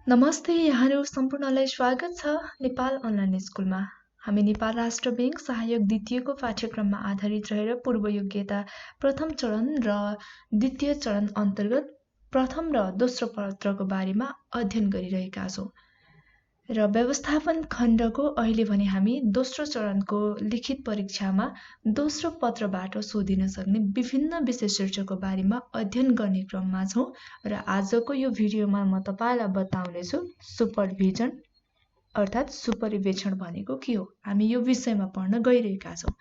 नमस्ते, यहाँहरू सम्पूर्णलाई स्वागत छ नेपाल अनलाइन स्कुलमा। हामी नेपाल राष्ट्र बैंक सहायक द्वितीयको पाठ्यक्रममा आधारित रहेर पूर्व योग्यता प्रथम चरण र द्वितीय चरण अन्तर्गत प्रथम र दोस्रो पत्रको बारेमा अध्ययन गरिरहेका छौँ र व्यवस्थापन खण्डको अहिले भने हामी दोस्रो चरणको लिखित परीक्षामा दोस्रो पत्रबाट सोधिन सक्ने विभिन्न विषय शीर्षकको बारेमा अध्ययन गर्ने क्रममा छौँ र आजको यो भिडियोमा म तपाईलाई बताउनेछु सुपरभिजन अर्थात् सुपरिवेक्षण भनेको के हो। हामी यो विषयमा पढ्न गइरहेका छौँ।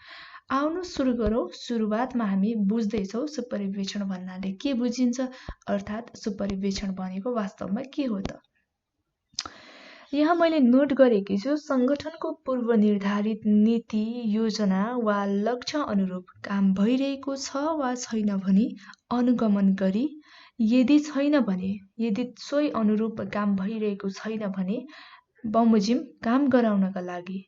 आउनु सुरु गरौँ। सुरुवातमा हामी बुझ्दैछौँ सुपरिवेक्षण भन्नाले के बुझिन्छ अर्थात् सुपरिवेक्षण भनेको वास्तवमा के हो त। यहाँ मैले नोट गरेकी छु संगठनको पूर्व निर्धारित नीति योजना वा लक्ष्य अनुरूप काम भइरहेको छ वा छैन भनी अनुगमन गरी यदि छैन भने यदि सोही अनुरूप काम भइरहेको छैन भने बमोजिम काम गराउनका लागि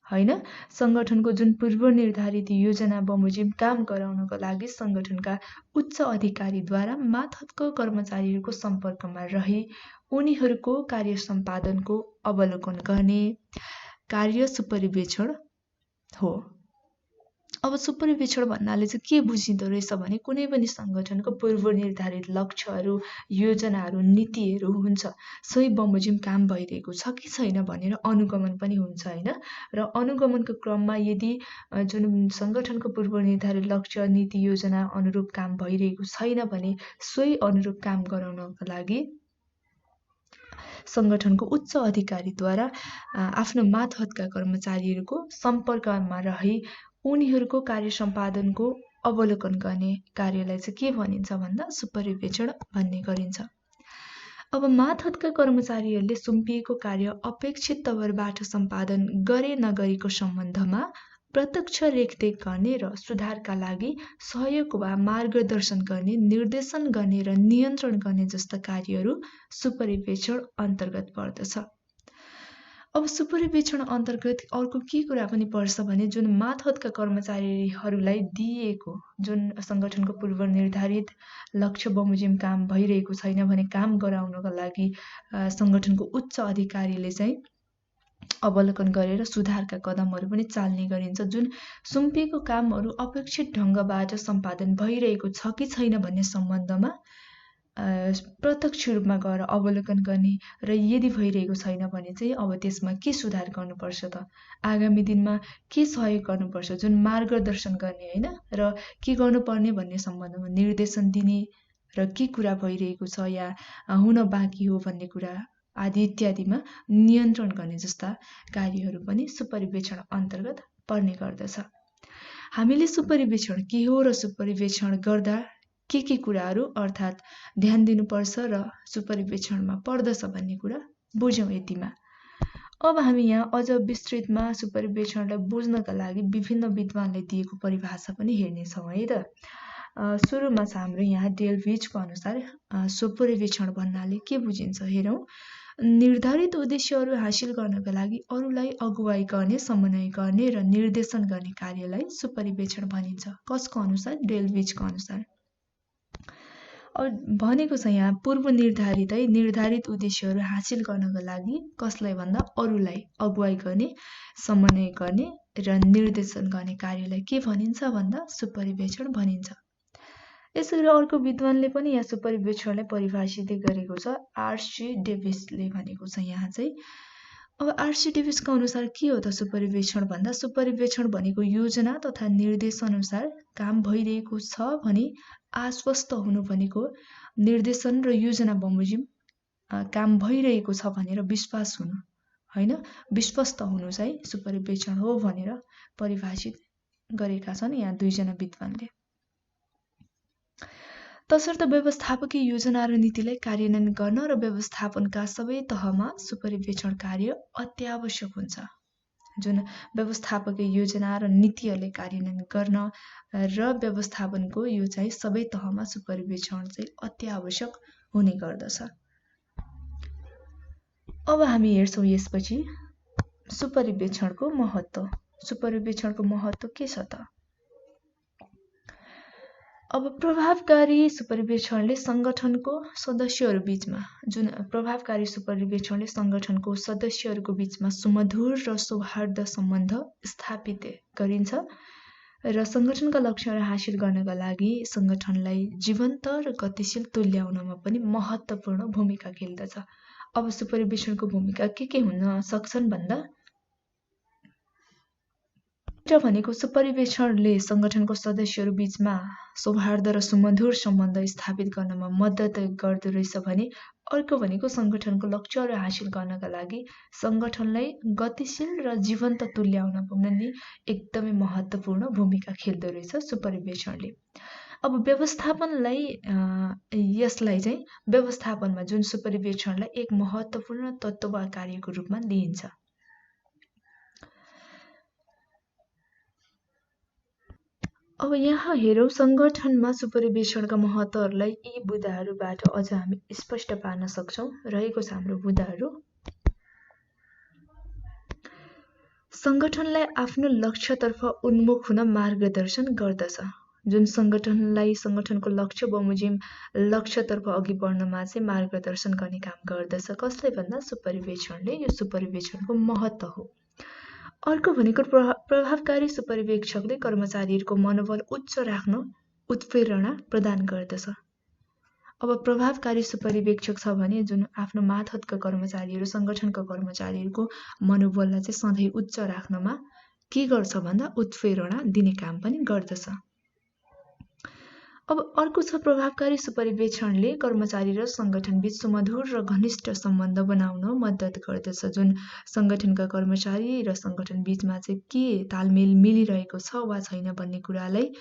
हैन संगठनको जुन पूर्व निर्धारित योजना बमोजिम काम गराउनको लागि संगठनका उच्च अधिकारीद्वारा मातहतको कर्मचारीहरूको सम्पर्कमा रही उनीहरूको कार्य सम्पादनको अवलोकन गर्ने कार्य सुपरिवेक्षण हो। अब सुपरिवेक्षण भन्नाले चाहिँ के बुझिँदो रहेछ भने कुनै पनि संगठनको पूर्व निर्धारित लक्ष्यहरू योजनाहरू नीतिहरू हुन्छ सोही बमोजिम काम भइरहेको छ कि छैन भनेर अनुगमन पनि हुन्छ हैन र अनुगमनको क्रममा यदि जुन संगठनको पूर्व निर्धारित लक्ष्य नीति योजना अनुरूप काम भइरहेको छैन भने सोही अनुरूप काम गराउनको लागि संगठनको उच्च अधिकारीद्वारा आफ्नो मातहतका कर्मचारीहरूको सम्पर्कमा रही उनीहरूको कार्य सम्पादनको अवलोकन गर्ने कार्यलाई चाहिँ के भनिन्छ भन्दा सुपरिवेक्षण भन्ने गरिन्छ। अब मातहतका कर्मचारीहरूले सुम्पिएको कार्य अपेक्षित तवरबाट सम्पादन गरे नगरेको सम्बन्धमा प्रत्यक्ष रेखदेख गर्ने र सुधारका लागि सहयोग वा मार्गदर्शन गर्ने निर्देशन गर्ने र नियन्त्रण गर्ने जस्ता कार्यहरू सुपरिवेक्षण अन्तर्गत पर्दछ। अब सुपरिवेक्षण अन्तर्गत अर्को के कुरा पनि पर्छ भने जुन मातहतका कर्मचारीहरूलाई दिएको जुन संगठनको पूर्व निर्धारित लक्ष्य बमोजिम काम भइरहेको छैन भने काम गराउनको लागि संगठनको उच्च अधिकारीले चाहिँ अवलोकन गरेर सुधारका कदमहरू पनि चाल्ने गरिन्छ। जुन सुम्पिएको कामहरू अपेक्षित ढङ्गबाट सम्पादन भइरहेको छ कि छैन भन्ने सम्बन्धमा प्रत्यक्ष रूपमा गएर अवलोकन गर्ने र यदि भइरहेको छैन भने चाहिँ अब त्यसमा के सुधार गर्नुपर्छ त आगामी दिनमा के सहयोग गर्नुपर्छ जुन मार्गदर्शन गर्ने हैन र के गर्नुपर्ने भन्ने सम्बन्धमा निर्देशन दिने र के कुरा भइरहेको छ या हुन बाँकी हो भन्ने कुरा आदि इत्यादिमा नियन्त्रण गर्ने जस्ता कार्यहरू पनि सुपरिवेक्षण अन्तर्गत पर्ने गर्दछ। हामीले सुपरिवेक्षण के हो र सुपरिवेक्षण गर्दा के कुराहरू अर्थात् ध्यान दिनुपर्छ र सुपरिवेक्षणमा पर्दछ भन्ने कुरा बुझौँ यतिमा। अब हामी यहाँ अझ विस्तृतमा सुपरिवेक्षणलाई बुझ्नका लागि विभिन्न विद्वानले दिएको परिभाषा पनि हेर्नेछौँ है त। सुरुमा छ हाम्रो यहाँ डेलभिजको अनुसार सुपरिवेक्षण भन्नाले के बुझिन्छ हेरौँ। निर्धारित उद्देश्यहरू हासिल गर्नका लागि अरूलाई अगुवाई गर्ने समन्वय गर्ने र निर्देशन गर्ने कार्यलाई सुपरिवेक्षण भनिन्छ। कसको अनुसार? डेलभिजको अनुसार। भनेको छ यहाँ पूर्व निर्धारित उद्देश्यहरू हासिल गर्नका लागि कसलाई भन्दा अरूलाई अगुवाई गर्ने समन्वय गर्ने र निर्देशन गर्ने कार्यलाई के भनिन्छ भन्दा सुपरिवेक्षण भनिन्छ। यसरी अर्को विद्वानले पनि यहाँ सुपरिवेक्षणलाई परिभाषित गरेको छ आर.सी. डेभिसले भनेको छ यहाँ चाहिँ। अब आर.सी. डेभिसको अनुसार के हो त सुपरिवेक्षण भन्दा सुपरिवेक्षण भनेको योजना तथा निर्देश अनुसार काम भइरहेको छ भने आश्वस्त हुनु भनेको निर्देशन र योजना बमोजिम काम भइरहेको छ भनेर विश्वास हुनु हैन विश्वस्त हुनु चाहिँ सुपरिवेक्षण हो भनेर परिभाषित गरेका छन् यहाँ दुईजना विद्वानले। तसर्थ व्यवस्थापकीय योजना र नीतिलाई कार्यान्वयन गर्न र व्यवस्थापनका सबै तहमा सुपरिवेक्षण कार्य अत्यावश्यक हुन्छ। जुन व्यवस्थापकीय योजना र नीतिहरूले कार्यान्वयन गर्न र व्यवस्थापनको यो चाहिँ सबै तहमा सुपरिवेक्षण चाहिँ अत्यावश्यक हुने गर्दछ। अब हामी हेर्छौँ यसपछि सुपरिवेक्षणको महत्त्व। सुपरिवेक्षणको महत्त्व के छ त? अब प्रभावकारी सुपरिवेक्षणले सङ्गठनको सदस्यहरू बीचमा प्रभावकारी सुपरिवेक्षणले सङ्गठनको सदस्यहरूको बीचमा सुमधुर र सौहार्द सम्बन्ध स्थापित गरिन्छ र सङ्गठनका लक्ष्यहरू हासिल गर्नका लागि सङ्गठनलाई जीवन्त र गतिशील तुल्याउनमा पनि महत्त्वपूर्ण भूमिका खेल्दछ। अब सुपरिवेक्षणको भूमिका के हुन सक्छन् भन्दा भनेको सुपरिवेक्षणले सङ्गठनको सदस्यहरू बीचमा सौहार्द र सुमधुर सम्बन्ध स्थापित गर्नमा मद्दत गर्दो रहेछ भने अर्को भनेको सङ्गठनको लक्ष्यहरू हासिल गर्नका लागि सङ्गठनलाई गतिशील र जीवन्त तुल्याउन पनि एकदमै महत्त्वपूर्ण भूमिका खेल्दो रहेछ सुपरिवेक्षणले। अब यसलाई चाहिँ व्यवस्थापनमा जुन सुपरिवेक्षणलाई एक महत्त्वपूर्ण तत्त्व वा कार्यको रूपमा लिइन्छ। अब यहाँ हेरौँ सङ्गठनमा सुपरिवेक्षणका महत्त्वहरूलाई यी बुँदाहरूबाट अझ हामी स्पष्ट पार्न सक्छौँ। रहेको छ हाम्रो बुँदाहरू। सङ्गठनलाई आफ्नो लक्ष्यतर्फ उन्मुख हुन मार्गदर्शन गर्दछ। जुन सङ्गठनलाई सङ्गठनको लक्ष्य बमोजिम लक्ष्यतर्फ अघि बढ्नमा चाहिँ मार्गदर्शन गर्ने काम गर्दछ। कसले भन्दा सुपरिवेक्षणले। यो सुपरिवेक्षणको महत्त्व हो। अर्को भनेको प्रभावकारी सुपरिवेक्षकले कर्मचारीहरूको मनोबल उच्च राख्न उत्प्रेरणा प्रदान गर्दछ। अब प्रभावकारी सुपरिवेक्षक छ भने जुन आफ्नो मातहतका कर्मचारीहरू सङ्गठनका कर्मचारीहरूको मनोबललाई चाहिँ सधैँ उच्च राख्नमा के गर्छ भन्दा उत्प्रेरणा दिने काम पनि गर्दछ। अब अर्को छ प्रभावकारी सुपरिवेक्षणले कर्मचारी र सङ्गठनबीच सुमधुर र घनिष्ठ सम्बन्ध बनाउन मद्दत गर्दछ। जुन सङ्गठनका कर्मचारी र सङ्गठन बीचमा चाहिँ के तालमेल मिलिरहेको छ वा छैन भन्ने कुरालाई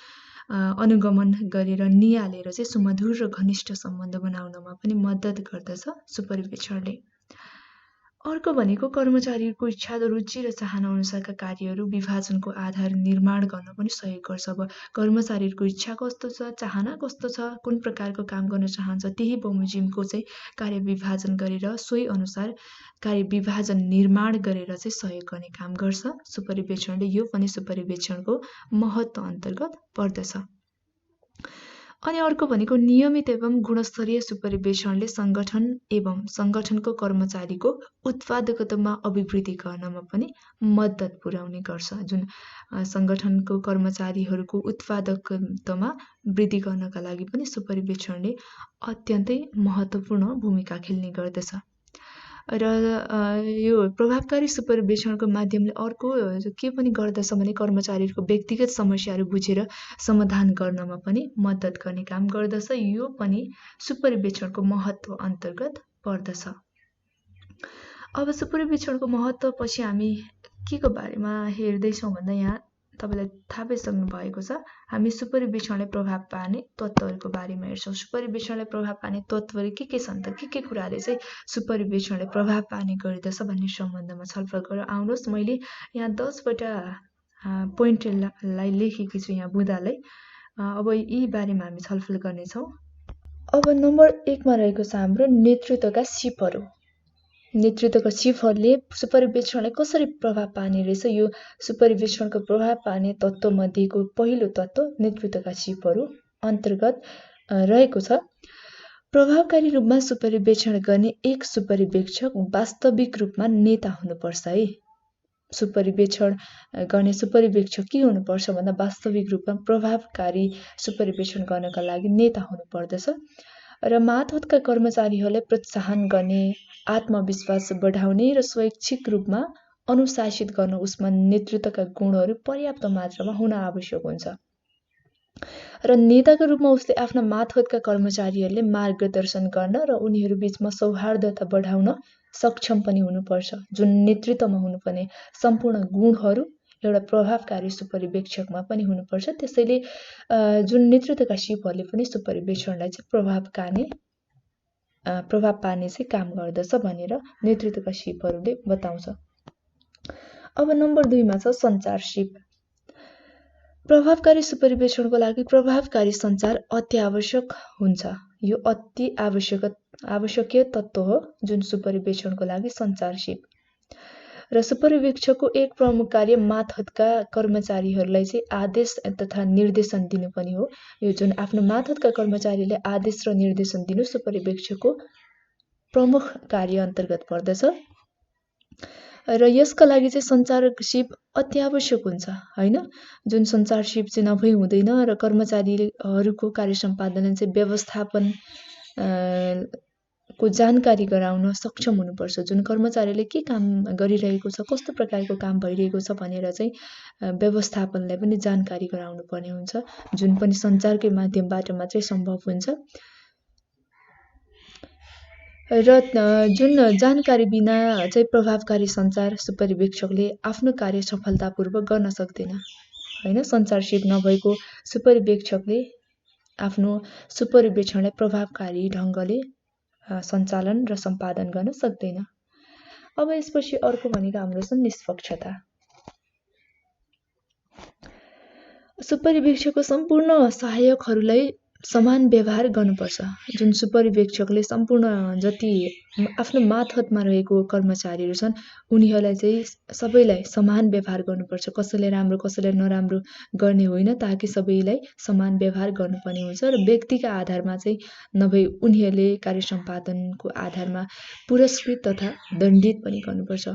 अनुगमन गरेर निहालेर चाहिँ सुमधुर र घनिष्ठ सम्बन्ध बनाउनमा पनि मद्दत गर्दछ सुपरिवेक्षणले। अर्को भनेको कर्मचारीहरूको इच्छा रुचि र चाहना अनुसारका कार्यहरू विभाजनको आधार निर्माण गर्न पनि सहयोग गर्छ। अब कर्मचारीहरूको इच्छा कस्तो छ, चाहना कस्तो छ, कुन प्रकारको काम गर्न चाहन्छ त्यही बमोजिमको चाहिँ कार्य विभाजन गरेर सोही अनुसार कार्य विभाजन निर्माण गरेर चाहिँ सहयोग गर्ने काम गर्छ सुपरिवेक्षणले। यो पनि सुपरिवेक्षणको महत्त्व अन्तर्गत पर्दछ। अनि अर्को भनेको नियमित एवं गुणस्तरीय सुपरिवेक्षणले सङ्गठन एवं सङ्गठनको कर्मचारीको उत्पादकतामा अभिवृद्धि गर्नमा पनि मद्दत पुर्याउने गर्छ। जुन सङ्गठनको कर्मचारीहरूको उत्पादकतामा वृद्धि गर्नका लागि पनि सुपरिवेक्षणले अत्यन्तै महत्त्वपूर्ण भूमिका खेल्ने गर्दछ। र यो प्रभावकारी सुपरिवेक्षणको माध्यमले अर्को के पनि गर्दछ भने कर्मचारीहरूको व्यक्तिगत समस्याहरू बुझेर समाधान गर्नमा पनि मद्दत गर्ने काम गर्दछ। यो पनि सुपरिवेक्षणको महत्त्व अन्तर्गत पर्दछ। अब सुपरिवेक्षणको महत्त्व पछि हामी के को बारेमा हेर्दैछौँ भन्दा यहाँ तपाईँलाई थाहा पाइसक्नु भएको छ। हामी सुपरिवेक्षणलाई प्रभाव पार्ने तत्त्वहरूको बारेमा हेर्छौँ। सुपरिवेक्षणलाई प्रभाव पार्ने तत्त्वहरू के छन् त, के कुराले चाहिँ सुपरिवेक्षणले प्रभाव पार्ने गर्दछ भन्ने सम्बन्धमा छलफल गरेर आउनुहोस्। मैले यहाँ 10वटा पोइन्टलाई लेखेकी छु यहाँ बुँदालाई। अब यी बारेमा हामी छलफल गर्नेछौँ। अब नम्बर 1 मा रहेको छ हाम्रो नेतृत्वका सिपहरू। नेतृत्वका सिपहरूले सुपरिवेक्षणलाई कसरी प्रभाव पार्ने रहेछ। यो सुपरिवेक्षणको प्रभाव पार्ने तत्त्वमध्येको पहिलो तत्त्व नेतृत्वका सिपहरू अन्तर्गत रहेको छ। प्रभावकारी रूपमा सुपरिवेक्षण गर्ने एक सुपरिवेक्षक वास्तविक रूपमा नेता हुनुपर्छ है। सुपरिवेक्षण गर्ने सुपरिवेक्षक के हुनुपर्छ भन्दा वास्तविक रूपमा प्रभावकारी सुपरिवेक्षण गर्नका लागि नेता हुनुपर्दछ र मातहतका कर्मचारीहरूलाई प्रोत्साहन गर्ने, आत्मविश्वास बढाउने र स्वैच्छिक रूपमा अनुशासित गर्न उसमा नेतृत्वका गुणहरू पर्याप्त मात्रामा हुन आवश्यक हुन्छ। र नेताको रूपमा उसले आफ्ना मातहतका कर्मचारीहरूले मार्गदर्शन गर्न र उनीहरू बीचमा सौहार्दता बढाउन सक्षम पनि हुनुपर्छ। जुन नेतृत्वमा हुनुपर्ने सम्पूर्ण गुणहरू एउटा प्रभावकारी सुपरिवेक्षकमा पनि हुनुपर्छ। त्यसैले जुन नेतृत्वका सिपहरूले पनि सुपरिवेक्षणलाई चाहिँ प्रभाव पार्ने चाहिँ काम गर्दछ भनेर नेतृत्वका सिपहरूले बताउँछ। अब नम्बर 2 मा छ सञ्चार सिप। प्रभावकारी सुपरिवेक्षणको लागि प्रभावकारी सञ्चार अति आवश्यक हुन्छ। यो अति आवश्यकीय तत्त्व हो जुन सुपरिवेक्षणको लागि सञ्चार सिप। र सुपरिवेक्षकको एक प्रमुख कार्य मातहतका कर्मचारीहरूलाई चाहिँ आदेश तथा निर्देशन दिनु पनि हो। यो जुन आफ्नो मातहतका कर्मचारीले आदेश र निर्देशन दिनु सुपरिवेक्षकको प्रमुख कार्य अन्तर्गत पर्दछ। र यसका लागि चाहिँ सञ्चारक अत्यावश्यक हुन्छ हैन। जुन सञ्चारक चाहिँ नभई हुँदैन र कर्मचारीहरूको कार्य सम्पादन चाहिँ व्यवस्थापन को जानकारी गराउन सक्षम हुनुपर्छ। जुन कर्मचारीले के काम गरिरहेको छ, कस्तो प्रकारको काम भइरहेको छ भनेर चाहिँ व्यवस्थापनलाई पनि जानकारी गराउनु पर्ने हुन्छ, जुन पनि सञ्चारकै माध्यमबाट मात्रै सम्भव हुन्छ। र जुन जानकारी बिना चाहिँ प्रभावकारी सञ्चार सुपरिवेक्षकले आफ्नो कार्य सफलतापूर्वक गर्न सक्दैन हैन। सञ्चारक नभएको सुपरिवेक्षकले आफ्नो सुपरिवेक्षणलाई प्रभावकारी ढङ्गले सञ्चालन र सम्पादन गर्न सक्दैन। अब यसपछि अर्को भनेको हाम्रो छ निष्पक्षता। सुपरिवेक्षकको सम्पूर्ण सहायकहरूलाई समान व्यवहार गर्नुपर्छ। जुन सुपरिवेक्षकले सम्पूर्ण जति आफ्नो मातहतमा रहेको कर्मचारीहरू छन् उनीहरूलाई चाहिँ सबैलाई समान व्यवहार गर्नुपर्छ। कसैले राम्रो कसैले नराम्रो गर्ने होइन, ताकि सबैलाई समान व्यवहार गर्नुपर्ने हुन्छ। र व्यक्तिका आधारमा चाहिँ नभई उनीहरूले कार्य सम्पादनको आधारमा पुरस्कृत तथा दण्डित पनि गर्नुपर्छ।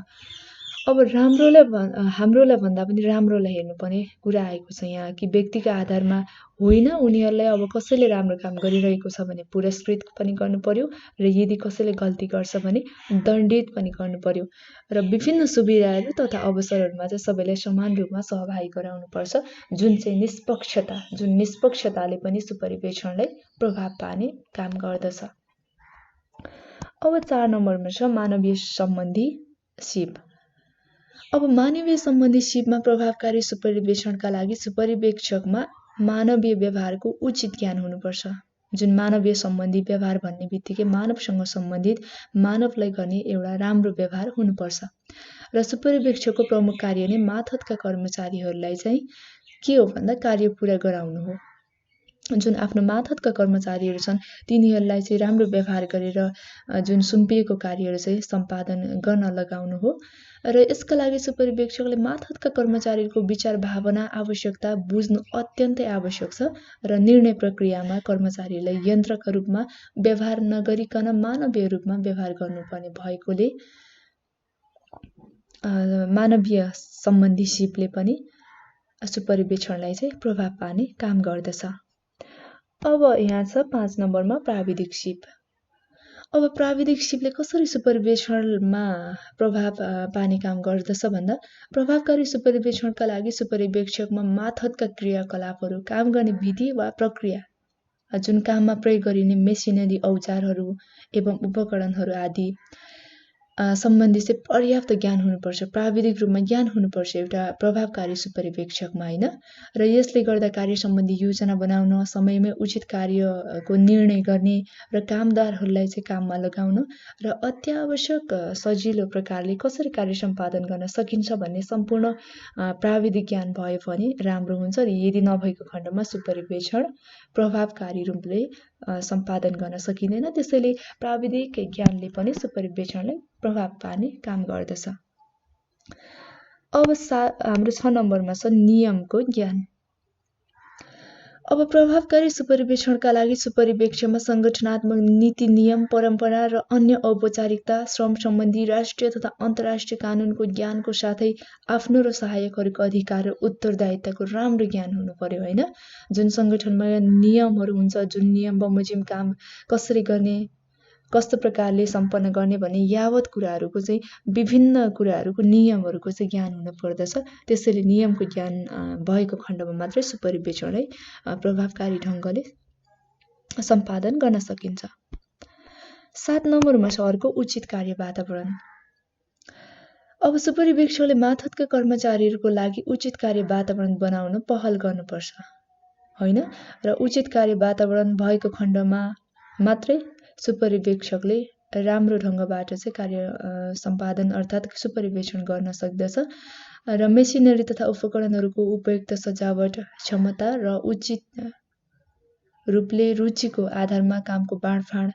अब हाम्रोलाई भन्दा पनि राम्रोलाई हेर्नुपर्ने कुरा आएको छ यहाँ कि व्यक्तिका आधारमा होइन, उनीहरूलाई अब कसैले राम्रो काम गरिरहेको छ भने पुरस्कृत पनि गर्नु पर्यो र यदि कसैले गल्ती गर्छ भने दण्डित पनि गर्नु पर्यो। र विभिन्न सुविधाहरू तथा अवसरहरूमा चाहिँ सबैलाई समान रूपमा सहभागी गराउनुपर्छ। जुन चाहिँ निष्पक्षता, जुन निष्पक्षताले पनि सुपरिवेक्षणलाई प्रभाव पार्ने काम गर्दछ। अब 4 नम्बरमा छ मानवीय सम्बन्धी सिप। अब मानवीय सम्बन्धी सिपमा प्रभावकारी सुपरिवेक्षणका लागि सुपरिवेक्षकमा मानवीय व्यवहारको उचित ज्ञान हुनुपर्छ। जुन मानवीय सम्बन्धी व्यवहार भन्ने बित्तिकै मानवसँग सम्बन्धित मानवलाई गर्ने एउटा राम्रो व्यवहार हुनुपर्छ। र सुपरिवेक्षकको प्रमुख कार्य नै मातहतका कर्मचारीहरूलाई चाहिँ के हो भन्दा कार्य पूरा गराउनु हो। जुन आफ्नो मातहतका कर्मचारीहरू छन् तिनीहरूलाई चाहिँ राम्रो व्यवहार गरेर जुन सुम्पिएको कार्यहरू चाहिँ सम्पादन गर्न लगाउनु हो। र यसका लागि सुपरिवेक्षकले मातहतका कर्मचारीहरूको विचार भावना आवश्यकता बुझ्नु अत्यन्तै आवश्यक छ। र निर्णय प्रक्रियामा कर्मचारीलाई यन्त्रका रूपमा व्यवहार नगरिकन मानवीय रूपमा व्यवहार गर्नुपर्ने भएकोले मानवीय सम्बन्धी सिपले पनि सुपरिवेक्षणलाई चाहिँ प्रभाव पार्ने काम गर्दछ। अब यहाँ छ 5 नम्बरमा प्राविधिक सिप। अब प्राविधिक सिपले कसरी सुपरिवेक्षणमा प्रभाव पार्ने काम गर्दछ भन्दा प्रभावकारी सुपरिवेक्षणका लागि सुपरिवेक्षकमा मातहतका क्रियाकलापहरू, काम गर्ने विधि वा प्रक्रिया, जुन काममा प्रयोग गरिने मेसिनरी औजारहरू एवं उपकरणहरू आदि सम्बन्धी चाहिँ पर्याप्त ज्ञान हुनुपर्छ। प्राविधिक रूपमा ज्ञान हुनुपर्छ एउटा प्रभावकारी सुपरिवेक्षकमा हैन। र यसले गर्दा कार्य सम्बन्धी योजना बनाउन, समयमै उचित कार्यको निर्णय गर्ने र कामदारहरूलाई चाहिँ काममा लगाउन र अत्यावश्यक सजिलो प्रकारले कसरी कार्य सम्पादन गर्न सकिन्छ भन्ने सम्पूर्ण प्राविधिक ज्ञान भयो भने राम्रो हुन्छ। र यदि नभएको खण्डमा सुपरिवेक्षण प्रभावकारी रूपले सम्पादन गर्न सकिँदैन। त्यसैले प्राविधिक ज्ञानले पनि सुपरिवेक्षणलाई प्रभाव पार्ने काम गर्दछ। अब हाम्रो 6 नम्बरमा छ नियमको ज्ञान। अब प्रभावकारी सुपरिवेक्षणका लागि सुपरिवेक्षणमा संगठनात्मक नीति, नियम, परम्परा र अन्य औपचारिकता, श्रम सम्बन्धी राष्ट्रिय तथा अन्तर्राष्ट्रिय कानुनको ज्ञानको साथै आफ्नो र सहायकहरूको अधिकार र उत्तरदायित्वको राम्रो ज्ञान हुनु पर्यो हैन। जुन संगठनमा नियमहरू हुन्छ, जुन नियम बमोजिम काम कसरी गर्ने, कस्तो प्रकारले सम्पन्न गर्ने भन्ने यावत कुराहरूको चाहिँ विभिन्न कुराहरूको नियमहरूको चाहिँ ज्ञान हुनु पर्दछ। त्यसैले नियमको ज्ञान भएको खण्डमा मात्रै सुपरिवेक्षणलाई प्रभावकारी ढङ्गले सम्पादन गर्न सकिन्छ। 7 नम्बरमा छ अर्को उचित कार्य वातावरण। अब सुपरिवेक्षणले मातहतका कर्मचारीहरूको लागि उचित कार्य वातावरण बनाउन पहल गर्नुपर्छ हैन। र उचित कार्य वातावरण भएको खण्डमा मात्रै सुपरिवेक्षकले राम्रो ढङ्गबाट चाहिँ कार्य सम्पादन अर्थात् सुपरिवेक्षण गर्न सक्दछ। र मेसिनरी तथा उपकरणहरूको उपयुक्त सजावट, क्षमता र उचित रूपले रुचिको आधारमा कामको बाँडफाँड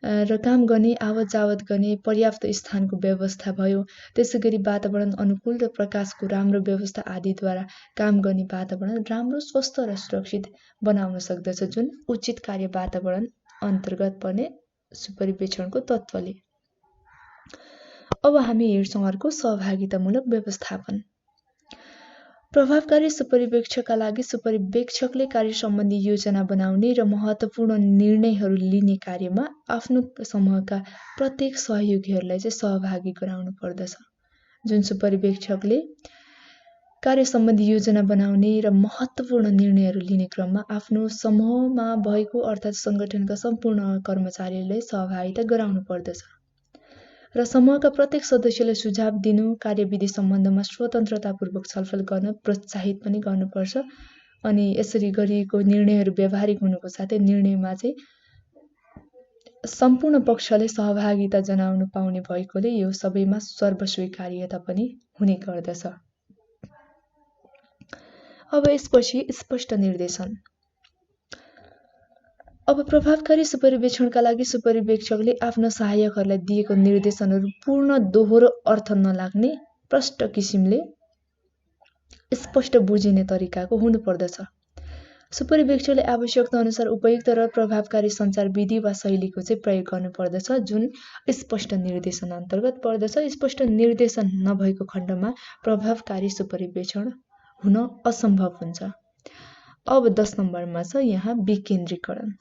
र काम गर्ने आवत जावत गर्ने पर्याप्त स्थानको व्यवस्था भयो। त्यसैगरी वातावरण अनुकूल र प्रकाशको राम्रो व्यवस्था आदिद्वारा काम गर्ने वातावरण राम्रो, स्वस्थ र सुरक्षित बनाउन सक्दछ, जुन उचित कार्य वातावरण अन्तर्गत पर्ने सुपरिवेक्षणको तत्त्वले। अब हामी हेर्छौँ अर्को सहभागितामूलक व्यवस्थापन। प्रभावकारी सुपरिवेक्षकका लागि सुपरिवेक्षकले कार्य सम्बन्धी योजना बनाउने र महत्त्वपूर्ण निर्णयहरू लिने कार्यमा आफ्नो समूहका प्रत्येक सहयोगीहरूलाई चाहिँ सहभागी गराउनु पर्दछ। जुन सुपरिवेक्षकले कार्य सम्बन्धी योजना बनाउने र महत्त्वपूर्ण निर्णयहरू लिने क्रममा आफ्नो समूहमा भएको अर्थात् सङ्गठनका सम्पूर्ण कर्मचारीहरूलाई सहभागिता गराउनु पर्दछ र समूहका प्रत्येक सदस्यलाई सुझाव दिनु, कार्यविधि सम्बन्धमा स्वतन्त्रतापूर्वक छलफल गर्न प्रोत्साहित पनि गर्नुपर्छ। अनि यसरी गरिएको निर्णयहरू व्यावहारिक हुनुको साथै निर्णयमा चाहिँ सम्पूर्ण पक्षले सहभागिता जनाउनु पाउने भएकोले यो सबैमा सर्वस्वीकार्यता पनि हुने गर्दछ। अब यसपछि स्पष्ट निर्देशन। अब प्रभावकारी सुपरिवेक्षणका लागि सुपरिवेक्षकले आफ्ना सहायकहरूलाई दिएको निर्देशनहरू पूर्ण दोहोरो अर्थ नलाग्ने, प्रष्ट किसिमले स्पष्ट बुझिने तरिकाको हुनुपर्दछ। सुपरिवेक्षकले आवश्यकता अनुसार उपयुक्त र प्रभावकारी सञ्चार विधि वा शैलीको चाहिँ प्रयोग गर्नुपर्दछ, जुन स्पष्ट निर्देशन अन्तर्गत पर्दछ। स्पष्ट निर्देशन नभएको खण्डमा प्रभावकारी सुपरिवेक्षण हुन असम्भव हुन्छ। अब 10 नम्बरमा छ यहाँ विकेन्द्रीकरण।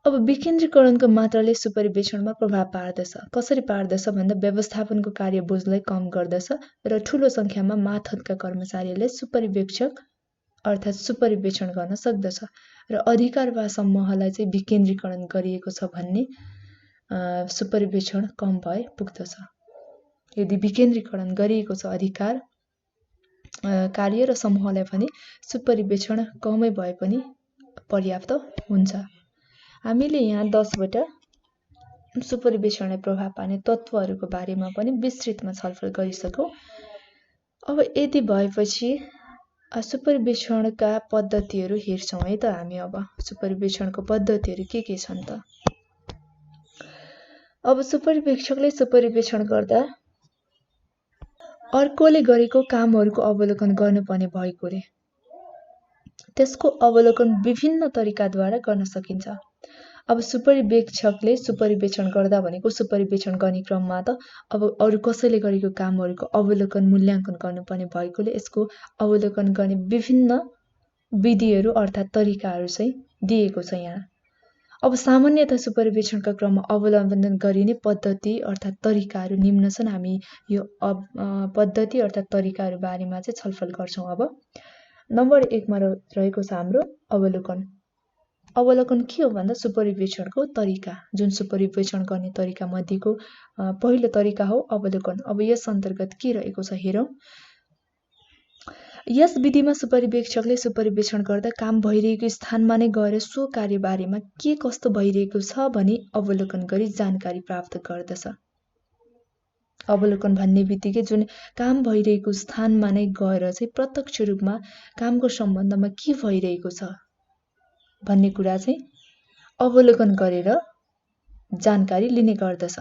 अब विकेन्द्रीकरणको मात्राले सुपरिवेक्षणमा प्रभाव पार्दछ। कसरी पार्दछ भन्दा व्यवस्थापनको कार्यबोझलाई कम गर्दछ र ठूलो सङ्ख्यामा मातहतका कर्मचारीहरूले सुपरिवेक्षक अर्थात् सुपरिवेक्षण गर्न सक्दछ र अधिकार वा समूहलाई चाहिँ विकेन्द्रीकरण गरिएको छ भन्ने सुपरिवेक्षण कम भए पुग्दछ। यदि विकेन्द्रीकरण गरिएको छ अधिकार, कार्य र समूहलाई भने सुपरिवेक्षण कमै भए पनि पर्याप्त हुन्छ। हामीले यहाँ 10 वटा सुपरिवेक्षणलाई प्रभाव पार्ने तत्त्वहरूको बारेमा पनि विस्तृतमा छलफल गरिसक्यौँ। अब यति भएपछि सुपरिवेक्षणका पद्धतिहरू हेर्छौँ है त हामी। अब सुपरिवेक्षणको पद्धतिहरू के छन् त? अब सुपरिवेक्षकले सुपरिवेक्षण गर्दा अर्कोले गरेको कामहरूको अवलोकन गर्नुपर्ने भएकोले त्यसको अवलोकन विभिन्न तरिकाद्वारा गर्न सकिन्छ। अब सुपरिवेक्षकले सुपरिवेक्षण गर्दा भनेको सुपरिवेक्षण गर्ने क्रममा त अब अरू कसैले गरेको कामहरूको अवलोकन मूल्याङ्कन गर्नुपर्ने भएकोले यसको अवलोकन गर्ने विभिन्न विधिहरू अर्थात् तरिकाहरू चाहिँ दिएको छ यहाँ। अब सामान्यतः सुपरिवेक्षणका क्रममा अवलम्बन गरिने पद्धति अर्थात् तरिकाहरू निम्न छन्। हामी यो पद्धति अर्थात् तरिकाहरू बारेमा चाहिँ छलफल गर्छौँ। अब नम्बर 1 मा रहेको छ हाम्रो अवलोकन। अवलोकन के हो भन्दा सुपरिवेक्षणको तरिका, जुन सुपरिवेक्षण गर्ने तरिका मध्येको पहिलो तरिका हो अवलोकन। अब यस अन्तर्गत के रहेको छ हेरौँ। यस विधिमा सुपरिवेक्षकले सुपरिवेक्षण गर्दा काम भइरहेको स्थानमा नै गएर सो कार्यबारेमा के कस्तो भइरहेको छ भनी अवलोकन गरी जानकारी प्राप्त गर्दछ। अवलोकन भन्ने बित्तिकै जुन काम भइरहेको स्थानमा नै गएर चाहिँ प्रत्यक्ष रूपमा कामको सम्बन्धमा के भइरहेको छ भन्ने कुरा चाहिँ अवलोकन गरेर जानकारी लिने गर्दछ।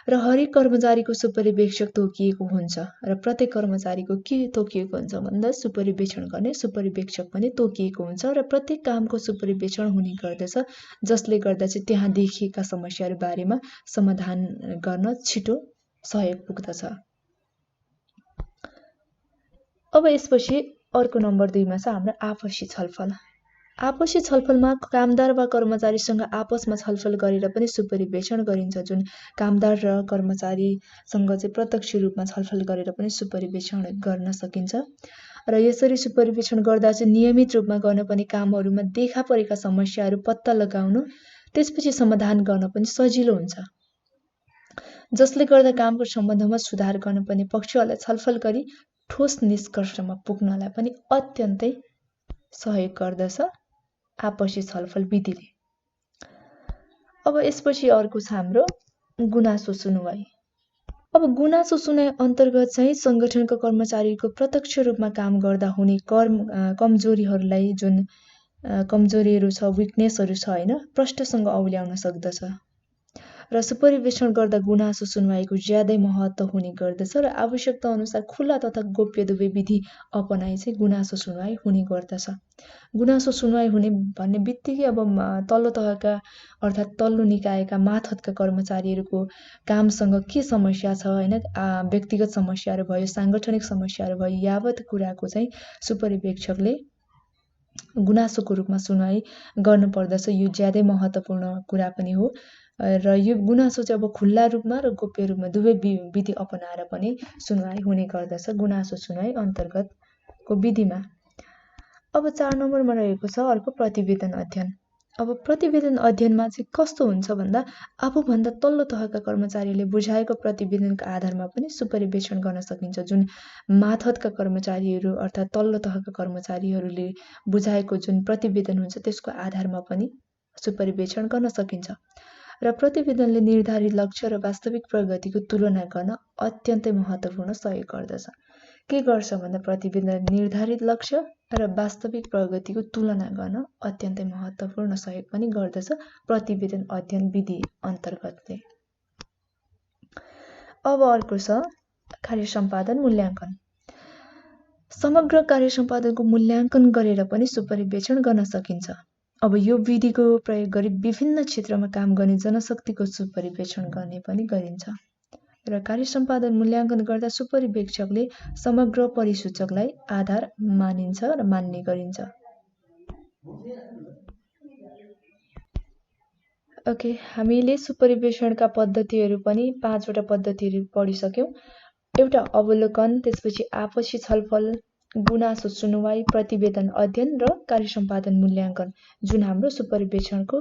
र हरेक कर्मचारीको सुपरिवेक्षक तोकिएको हुन्छ र प्रत्येक कर्मचारीको के तोकिएको हुन्छ भन्दा सुपरिवेक्षण गर्ने सुपरिवेक्षक पनि तोकिएको हुन्छ र प्रत्येक कामको सुपरिवेक्षण हुने गर्दछ, जसले गर्दा चाहिँ त्यहाँ देखिएका समस्याहरू बारेमा समाधान गर्न छिटो सहयोग पुग्दछ। अब यसपछि अर्को नम्बर 2 मा छ हाम्रो आपसी छलफल। आपसी छलफलमा कामदार वा कर्मचारीसँग आपसमा छलफल गरेर पनि सुपरिवेक्षण गरिन्छ। जुन कामदार र कर्मचारीसँग चाहिँ प्रत्यक्ष रूपमा छलफल गरेर पनि सुपरिवेक्षण गर्न सकिन्छ र यसरी सुपरिवेक्षण गर्दा चाहिँ नियमित रूपमा गर्नुपर्ने कामहरूमा देखा परेका समस्याहरू पत्ता लगाउनु, त्यसपछि समाधान गर्न पनि सजिलो हुन्छ, जसले गर्दा कामको सम्बन्धमा सुधार गर्नुपर्ने पक्षहरूलाई छलफल गरी ठोस निष्कर्षमा पुग्नलाई पनि अत्यन्तै सहयोग गर्दछ आपसी छलफल विधिले। अब यसपछि अर्को छ हाम्रो गुनासो सुनवाई। अब गुनासो सुनवाई अन्तर्गत चाहिँ संगठनको कर्मचारीको प्रत्यक्ष रूपमा काम गर्दा हुने कमजोरीहरूलाई, जुन कमजोरीहरू छ, विकनेसहरू छ हैन, प्रष्टसँग औल्याउन सक्दछ। र सुपरिवेक्षण गर्दा गुनासो सुनवाईको ज्यादै महत्त्व हुने गर्दछ र आवश्यकता अनुसार खुला तथा गोप्य दुवै विधि अपनाइ चाहिँ गुनासो सुनवाई हुने गर्दछ। गुनासो सुनवाई हुने भन्ने बित्तिकै अब तल्लो तहका अर्थात् तल्लो निकायका मातहतका कर्मचारीहरूको कामसँग के समस्या छ हैन, व्यक्तिगत समस्याहरू भयो, साङ्गठनिक समस्याहरू भयो, यावत कुराको चाहिँ सुपरिवेक्षकले गुनासोको रूपमा सुनवाई गर्नुपर्दछ। यो ज्यादै महत्त्वपूर्ण कुरा पनि हो र यो गुनासो चाहिँ अब खुल्ला रूपमा र गोप्य रूपमा दुवै विधि अपनाएर पनि सुनवाई हुने गर्दछ गुनासो सुनवाई अन्तर्गतको विधिमा। अब 4 नम्बरमा रहेको छ अर्को प्रतिवेदन अध्ययन। अब प्रतिवेदन अध्ययनमा चाहिँ कस्तो हुन्छ भन्दा आफूभन्दा तल्लो तहका कर्मचारीले बुझाएको प्रतिवेदनका आधारमा पनि सुपरिवेक्षण गर्न सकिन्छ। जुन मातहतका कर्मचारीहरू अर्थात् तल्लो तहका कर्मचारीहरूले बुझाएको जुन प्रतिवेदन हुन्छ त्यसको आधारमा पनि सुपरिवेक्षण गर्न सकिन्छ र प्रतिवेदनले निर्धारित लक्ष्य र वास्तविक प्रगतिको तुलना गर्न अत्यन्तै महत्त्वपूर्ण सहयोग गर्दछ। के गर्छ भन्दा प्रतिवेदन निर्धारित लक्ष्य र वास्तविक प्रगतिको तुलना गर्न अत्यन्तै महत्त्वपूर्ण सहयोग पनि गर्दछ प्रतिवेदन अध्ययन विधि अन्तर्गतले। अब अर्को छ कार्य सम्पादन मूल्याङ्कन। समग्र कार्य सम्पादनको मूल्याङ्कन गरेर पनि सुपरिवेक्षण गर्न सकिन्छ। अब यो विधिको प्रयोग गरी विभिन्न क्षेत्रमा काम गर्ने जनशक्तिको सुपरिवेक्षण गर्ने पनि गरिन्छ र कार्य सम्पादन मूल्याङ्कन गर्दा सुपरिवेक्षकले समग्र परिसूचकलाई आधार मानिन्छ र मान्ने गरिन्छ। ओके, हामीले सुपरिवेक्षणका पद्धतिहरू पनि 5 वटा पद्धतिहरू पढिसक्यौँ। एउटा अवलोकन, त्यसपछि आपसी छलफल, गुनासो सुनवाई, प्रतिवेदन अध्ययन र कार्य सम्पादन मूल्याङ्कन जुन हाम्रो सुपरिवेक्षणको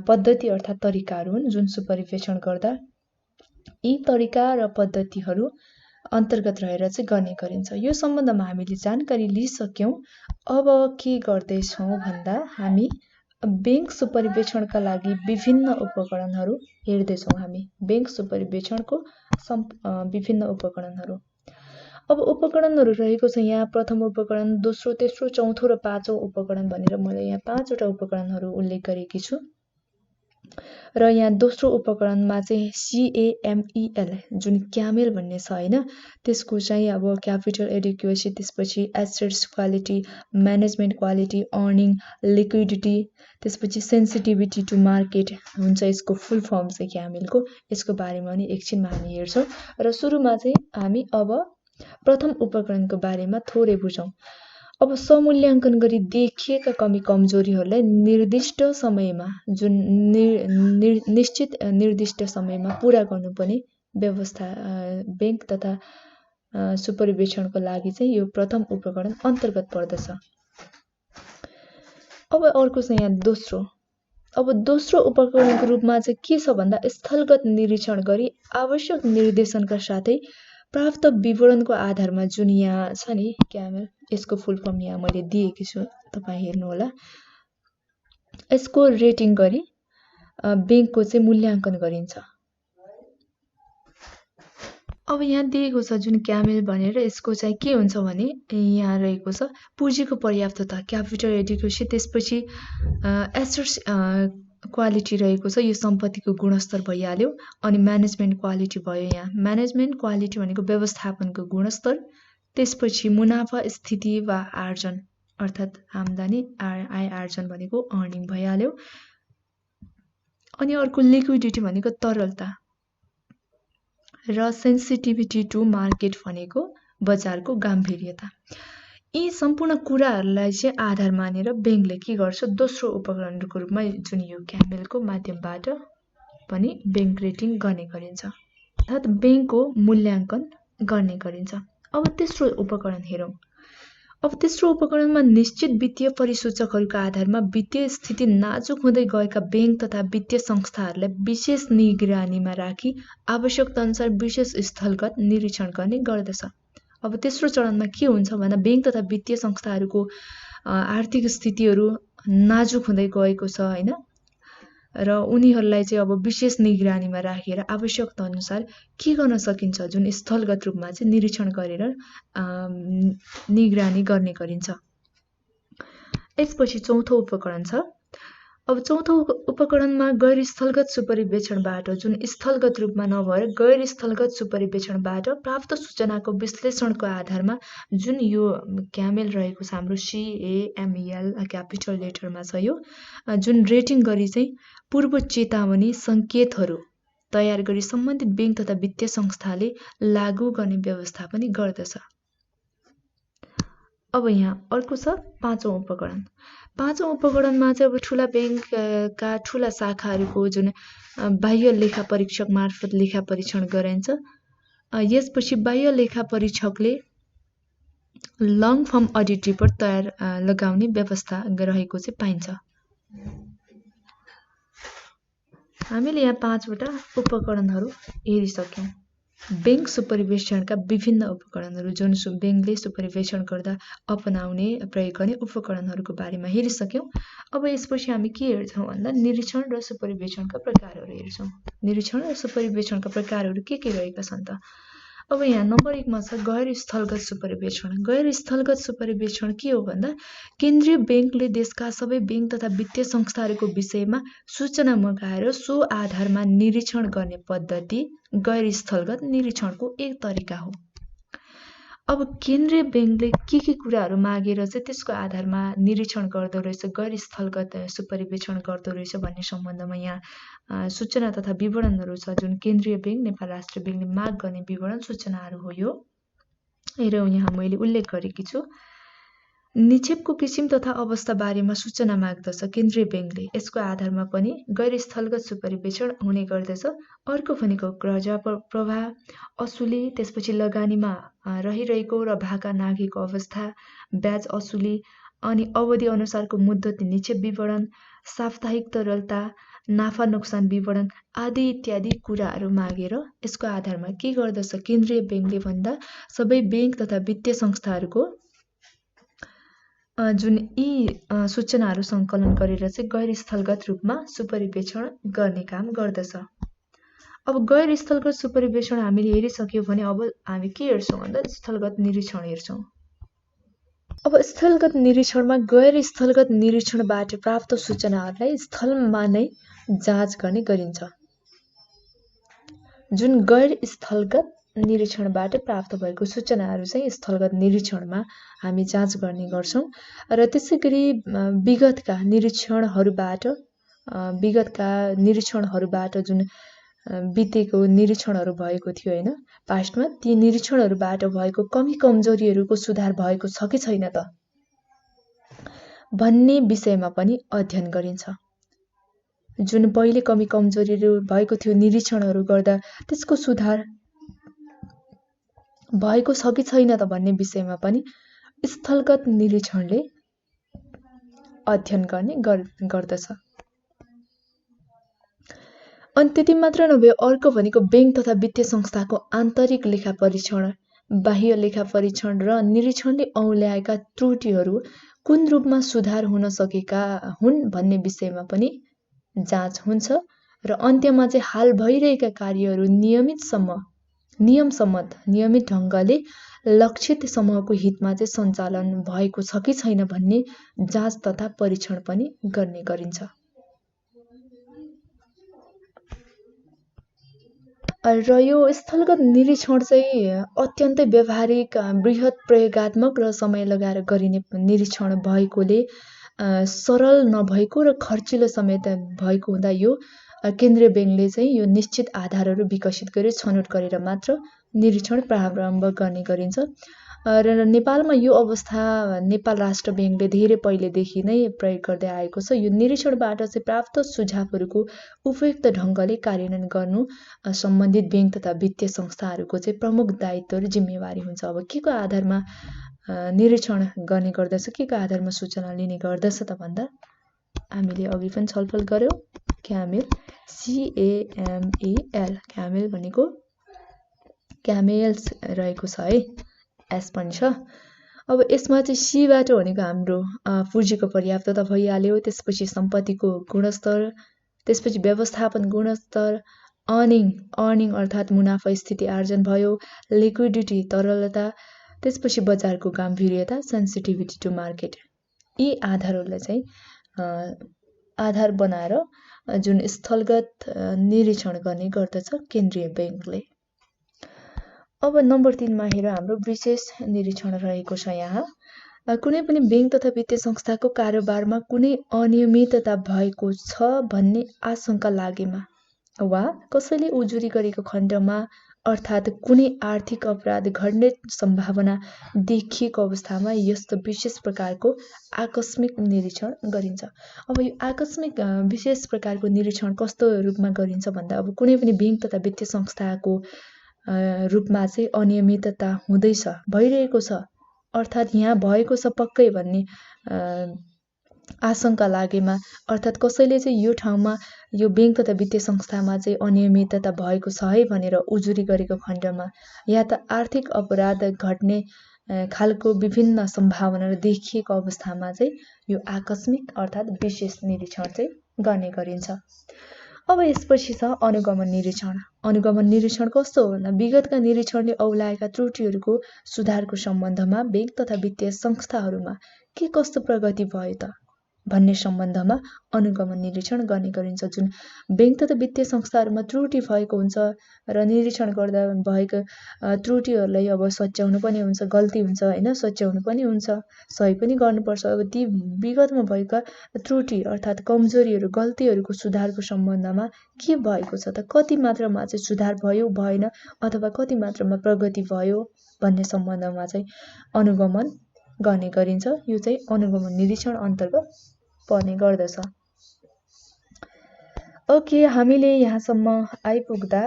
पद्धति अर्थात् तरिकाहरू हुन् जुन सुपरिवेक्षण गर्दा यी तरिका र पद्धतिहरू अन्तर्गत रहेर चाहिँ गर्ने गरिन्छ। यो सम्बन्धमा हामीले जानकारी लिइसक्यौँ। अब के गर्दैछौँ भन्दा हामी ब्याङ्क सुपरिवेक्षणका लागि विभिन्न उपकरणहरू हेर्दैछौँ। हामी ब्याङ्क सुपरिवेक्षणको विभिन्न उपकरणहरू। अब उपकरणहरू रहेको छ यहाँ प्रथम उपकरण, दोस्रो, तेस्रो, चौथो र पाँचौं उपकरण भनेर मैले यहाँ 5 वटा उपकरणहरू उल्लेख गरेकी छु र यहाँ दोस्रो उपकरणमा चाहिँ CAMEL जुन क्यामेल भन्ने छ हैन, त्यसको चाहिँ अब क्यापिटल एडिक्वेसी, त्यसपछि assets quality, management quality, earning, liquidity, त्यसपछि सेन्सिटिभिटी टु मार्केट हुन्छ यसको फुल फर्म चाहिँ क्यामेलको। यसको बारेमा पनि एकछिनमा हामी हेर्छौँ र सुरुमा चाहिँ हामी अब प्रथम उपकरणको बारेमा थोरै बुझौँ। अब समूल्याङ्कन गरी देखिएका कमी कमजोरीहरूलाई निर्दिष्ट समयमा जुन निश्चित निर्दिष्ट समयमा पूरा गर्नुपर्ने व्यवस्था ब्याङ्क तथा सुपरिवेक्षणको लागि चाहिँ यो प्रथम उपकरण अन्तर्गत पर्दछ। अब अर्को चाहिँ यहाँ दोस्रो। अब दोस्रो उपकरणको रूपमा चाहिँ के छ भन्दा स्थलगत निरीक्षण गरी आवश्यक निर्देशनका साथै प्राप्त विवरणको आधारमा जुन यहाँ छ नि क्यामेल, यसको फुल फर्म यहाँ मैले दिएकी छु, तपाईँ हेर्नुहोला। यसको रेटिङ गरी ब्याङ्कको चाहिँ मूल्याङ्कन गरिन्छ। अब यहाँ दिएको छ जुन क्यामेल भनेर, यसको चाहिँ के हुन्छ भने यहाँ रहेको छ पुँजीको पर्याप्तता, क्यापिटल एडिक्वेसी, त्यसपछि एसेट्स क्वालिटी रहेको छ, यो सम्पत्तिको गुणस्तर भइहाल्यो। अनि म्यानेजमेन्ट क्वालिटी भयो। यहाँ म्यानेजमेन्ट क्वालिटी भनेको व्यवस्थापनको गुणस्तर, त्यसपछि मुनाफा स्थिति वा आर्जन अर्थात् आम्दानी आय आर्जन भनेको अर्निङ भइहाल्यो। अनि अर्को लिक्विडिटी भनेको तरलता र सेन्सिटिभिटी टु मार्केट भनेको बजारको गाम्भीर्यता। यी सम्पूर्ण कुराहरूलाई चाहिँ आधार मानेर ब्याङ्कले के गर्छ, दोस्रो उपकरणको रूपमा जुन यो क्यामेलको माध्यमबाट पनि ब्याङ्क रेटिङ गर्ने गरिन्छ अर्थात् ब्याङ्कको मूल्याङ्कन गर्ने गरिन्छ। अब तेस्रो उपकरण हेरौँ। अब तेस्रो उपकरणमा निश्चित वित्तीय परिसूचकहरूका आधारमा वित्तीय स्थिति नाजुक हुँदै गएका ब्याङ्क तथा वित्तीय संस्थाहरूलाई विशेष निगरानीमा राखी आवश्यकता अनुसार विशेष स्थलगत निरीक्षण गर्ने गर्दछ। अब तेस्रो चरणमा के हुन्छ भन्दा ब्याङ्क तथा वित्तीय संस्थाहरूको आर्थिक स्थितिहरू नाजुक हुँदै गएको छ हैन, र उनीहरूलाई चाहिँ अब विशेष निगरानीमा राखेर आवश्यकता अनुसार के गर्न सकिन्छ जुन स्थलगत रूपमा चाहिँ निरीक्षण गरेर निगरानी गर्ने गरिन्छ। यसपछि चौथो उपकरण छ। अब चौथो उपकरणमा गैर स्थलगत सुपरिवेक्षणबाट जुन स्थलगत रूपमा नभएर गैर स्थलगत सुपरिवेक्षणबाट प्राप्त सूचनाको विश्लेषणको आधारमा जुन यो क्यामेल रहेको छ हाम्रो CAMEL क्यापिटल लेटरमा छ यो जुन रेटिङ गरी चाहिँ पूर्व चेतावनी सङ्केतहरू तयार गरी सम्बन्धित बैंक तथा वित्तीय संस्थाले लागू गर्ने व्यवस्था पनि गर्दछ। अब यहाँ अर्को छ पाँचौं उपकरण। पाँचौं उपकरणमा चाहिँ अब ठुला बैंकका ठुला शाखाहरूको जुन बाह्य लेखा परीक्षक मार्फत लेखा परीक्षण गराइन्छ। यसपछि बाह्य लेखा परीक्षकले लङ फर्म अडिट रिपोर्ट तयार लगाउने व्यवस्था रहेको चाहिँ पाइन्छ। हामीले यहाँ 5वटा उपकरणहरू हेरिसक्यौँ। बैंक सुपरिवेक्षणका विभिन्न उपकरणहरू जुन बैंकले सुपरिवेक्षण गर्दा अपनाउने प्रयोग गर्ने उपकरणहरूको बारेमा हेरिसक्यौँ। अब यसपछि हामी के हेर्छौँ भन्दा निरीक्षण र सुपरिवेक्षणका प्रकारहरू हेर्छौँ। निरीक्षण र सुपरिवेक्षणका प्रकारहरू के रहेका छन् त? अब यहाँ नम्बर 1 मा छ गैर स्थलगत सुपरिवेक्षण। गैर स्थलगत सुपरिवेक्षण के हो भन्दा केन्द्रीय बैंकले देशका सबै बैंक तथा वित्तीय संस्थाहरूको विषयमा सूचना मगाएर सो आधारमा निरीक्षण गर्ने पद्धति गैर स्थलगत निरीक्षणको एक तरिका हो। अब केन्द्रीय बैंकले के कुराहरू मागेर चाहिँ त्यसको आधारमा निरीक्षण गर्दो रहेछ, गैर स्थलगत सुपरिवेक्षण गर्दो रहेछ भन्ने सम्बन्धमा यहाँ सूचना तथा विवरणहरू छ जुन केन्द्रीय बैंक नेपाल राष्ट्र बैंकले माग गर्ने विवरण सूचनाहरू हो। यो हेरौँ, यहाँ मैले उल्लेख गरेकी छु। निक्षेपको किसिम तथा अवस्था बारेमा सूचना माग्दछ केन्द्रीय बैंकले, यसको आधारमा पनि गैर स्थलगत सुपरिवेक्षण हुने गर्दछ। अर्को भनेको कर्जा प्रवाह, असुली, त्यसपछि लगानीमा रहिरहेको र भाका नाघेको अवस्था, ब्याज असुली, अनि अवधि अनुसारको मुद्दती निक्षेप विवरण, साप्ताहिक तरलता, नाफा नोक्सान विवरण आदि इत्यादि कुराहरू मागेर यसको आधारमा के गर्दछ केन्द्रीय बैंकले भन्दा सबै बैंक तथा वित्तीय संस्थाहरूको जुन यी सूचनाहरू सङ्कलन गरेर चाहिँ गैर स्थलगत रूपमा सुपरिवेक्षण गर्ने काम गर्दछ। अब गैर स्थलगत सुपरिवेक्षण हामीले हेरिसक्यौँ भने अब हामी के हेर्छौँ भन्दा स्थलगत निरीक्षण हेर्छौँ। अब स्थलगत निरीक्षणमा गैर स्थलगत निरीक्षणबाट प्राप्त सूचनाहरूलाई स्थलमा नै जाँच गर्ने गरिन्छ। जुन गैर स्थलगत निरीक्षणबाट प्राप्त भएको सूचनाहरू चाहिँ स्थलगत निरीक्षणमा हामी जाँच गर्ने गर्छौँ र त्यसैगरी विगतका निरीक्षणहरूबाट जुन बितेको निरीक्षणहरू भएको थियो हैन पास्टमा, ती निरीक्षणहरूबाट भएको कमी कमजोरीहरूको सुधार भएको छ कि छैन त भन्ने विषयमा पनि अध्ययन गरिन्छ। जुन पहिले कमी कमजोरीहरू भएको थियो निरीक्षणहरू गर्दा त्यसको सुधार भएको छ कि छैन त भन्ने विषयमा पनि स्थलगत निरीक्षणले अध्ययन गर्ने गर्दछ। अनि त्यति मात्र नभए अर्को भनेको बैंक तथा वित्तीय संस्थाको आन्तरिक लेखा परीक्षण, बाह्य लेखा परीक्षण र निरीक्षणले औल्याएका त्रुटिहरू कुन रूपमा सुधार हुन सकेका हुन् भन्ने विषयमा पनि जाँच हुन्छ र अन्त्यमा चाहिँ हाल भइरहेका कार्यहरू नियमित ढङ्गले लक्षित समूहको हितमा चाहिँ सञ्चालन भएको छ कि छैन भन्ने जाँच तथा परीक्षण पनि गर्ने गरिन्छ। र यो स्थलगत निरीक्षण चाहिँ अत्यन्तै व्यावहारिक, बृहत, प्रयोगात्मक र समय लगाएर गरिने निरीक्षण भएकोले सरल नभएको र खर्चिलो समेत भएको हुँदा यो केन्द्रीय बैंकले चाहिँ यो निश्चित आधारहरू विकसित गरी छनौट गरेर मात्र निरीक्षण प्रारम्भ गर्ने गरिन्छ। र नेपालमा यो अवस्था नेपाल राष्ट्र बैंकले धेरै पहिलेदेखि नै प्रयोग गर्दै आएको छ। यो निरीक्षणबाट चाहिँ प्राप्त सुझावहरूको उपयुक्त ढङ्गले कार्यान्वयन गर्नु सम्बन्धित बैंक तथा वित्तीय संस्थाहरूको चाहिँ प्रमुख दायित्व र जिम्मेवारी हुन्छ। अब के को आधारमा निरीक्षण गर्ने गर्दछ, के को आधारमा सूचना लिने गर्दछ त भन्दा हामीले अघि पनि छलफल गर्यौँ। क्यामेल, CAMEL, क्यामेल भनेको क्यामेल्स रहेको छ है, एस पनि छ। अब यसमा चाहिँ सीबाट भनेको हाम्रो पुँजीको पर्याप्तता भइहाल्यो, त्यसपछि सम्पत्तिको गुणस्तर, त्यसपछि व्यवस्थापन गुणस्तर, अर्निङ अर्थात् मुनाफा स्थिति आर्जन भयो, लिक्विडिटी तरलता, त्यसपछि बजारको गाम्भीर्यता, सेन्सिटिभिटी टु मार्केट। यी आधारहरूलाई चाहिँ आधार बनाएर जुन स्थलगत निरीक्षण गर्ने गर्दछ केन्द्रीय बैंकले। अब नम्बर 3 मा हेर हाम्रो विशेष निरीक्षण रहेको छ। यहाँ कुनै पनि बैंक तथा वित्तीय संस्थाको कारोबारमा कुनै अनियमितता भएको छ भन्ने आशंका लागेमा वा कसैले उजुरी गरेको खण्डमा अर्थात् कुनै आर्थिक अपराध घट्ने सम्भावना देखिएको अवस्थामा यस्तो विशेष प्रकारको आकस्मिक निरीक्षण गरिन्छ। अब यो आकस्मिक विशेष प्रकारको निरीक्षण कस्तो रूपमा गरिन्छ भन्दा अब कुनै पनि बैंक तथा वित्तीय संस्थाको रूपमा चाहिँ अनियमितता हुँदैछ, भइरहेको छ, अर्थात् यहाँ भएको छ पक्कै भन्ने आशंका लागेमा, अर्थात् कसैले चाहिँ यो ठाउँमा यो बैंक तथा वित्तीय संस्थामा चाहिँ अनियमितता भएको छ है भनेर उजुरी गरेको खण्डमा या त आर्थिक अपराध घट्ने खालको विभिन्न सम्भावनाहरू देखिएको अवस्थामा चाहिँ यो आकस्मिक अर्थात् विशेष निरीक्षण चाहिँ गर्ने गरिन्छ। अब यसपछि छ अनुगमन निरीक्षण। अनुगमन निरीक्षण कस्तो हो भन्दा विगतका निरीक्षणले औलाएका त्रुटिहरूको सुधारको सम्बन्धमा बैंक तथा वित्तीय संस्थाहरूमा के कस्तो प्रगति भयो त भन्ने सम्बन्धमा अनुगमन निरीक्षण गर्ने गरिन्छ। जुन बैंक तथा वित्तीय संस्थाहरूमा त्रुटि भएको हुन्छ र निरीक्षण गर्दा भएको त्रुटिहरूलाई अब सच्याउनु पनि हुन्छ, गल्ती हुन्छ हैन, सच्याउनु पनि हुन्छ, सही पनि गर्नुपर्छ। अब ती विगतमा भएका त्रुटि अर्थात् कमजोरीहरू, गल्तीहरूको सुधारको सम्बन्धमा के भएको छ त, कति मात्रामा चाहिँ सुधार भयो भएन अथवा कति मात्रामा प्रगति भयो भन्ने सम्बन्धमा चाहिँ अनुगमन गर्ने गरिन्छ। यो चाहिँ अनुगमन निरीक्षण अन्तर्गत पर्ने गर्दछ। ओके, हामीले यहाँसम्म आइपुग्दा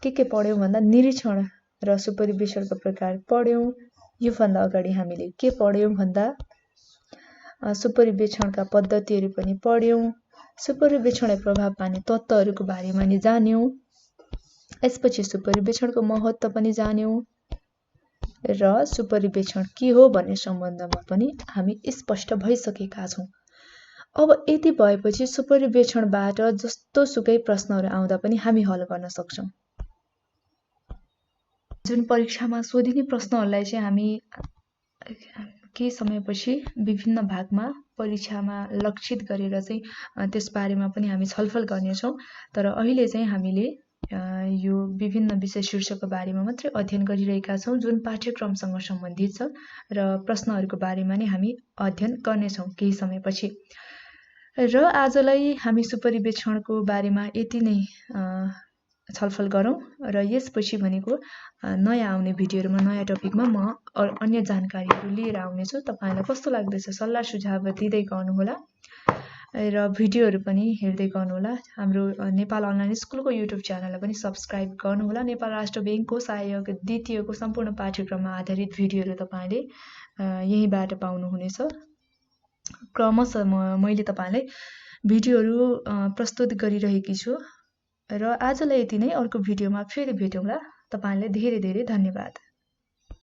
के पढ्यौं भन्दा निरीक्षण र सुपरिवेशनका प्रकार पढ्यौं। योभन्दा अगाडि हामीले के पढ्यौं भन्दा सुपरिवेशनका पद्धतिहरू पनि पढ्यौं, सुपरिवेशनलाई प्रभाव पार्ने तत्त्वहरूको बारेमा नि जान्यौं, यसपछि सुपरिवेशनको महत्त्व पनि जान्यौं र सुपरिवेशन के हो भन्ने सम्बन्धमा पनि हामी स्पष्ट भइसकेका छौं। अब यति भएपछि सुपरिवेशनबाट जस्तो सुकै प्रश्नहरू आउँदा पनि हामी हल गर्न सक्छौं। जुन परीक्षामा सोधिने प्रश्नहरूलाई चाहिँ हामी केही समयपछि विभिन्न भागमा परीक्षामा लक्षित गरेर चाहिँ त्यस बारेमा पनि हामी छलफल गर्नेछौं। तर अहिले चाहिँ हामीले यो विभिन्न विषय शीर्षकको बारेमा मात्रै अध्ययन गरिरहेका छौं जुन पाठ्यक्रमसँग सम्बन्धित छ र प्रश्नहरूको बारेमा नै हामी अध्ययन गर्नेछौं केही समयपछि। र आजलाई हामी सुपरिवेशनको बारेमा यति नै छलफल गरौं र यसपछि भनेको नयाँ आउने भिडियोहरुमा नयाँ टपिकमा म अन्य जानकारीहरू लिएर आउनेछु। तपाईलाई कस्तो लाग्दैछ सल्लाह सुझाव दिँदै गर्नुहोला र भिडियोहरू पनि हेर्दै गर्नुहोला। हाम्रो नेपाल अनलाइन स्कुलको युट्युब च्यानललाई पनि सब्स्क्राइब गर्नुहोला। नेपाल राष्ट्र बैंकको सहायक द्वितीयको सम्पूर्ण पाठ्यक्रममा आधारित भिडियोहरू तपाईले यहीँबाट पाउनुहुनेछ। क्रमशः मैले तपाईलाई भिडियोहरू प्रस्तुत गरिरहेकी छु र आजलाई यति नै। अर्को भिडियोमा फेरि भेटौँला। तपाईलाई धेरै धेरै धन्यवाद।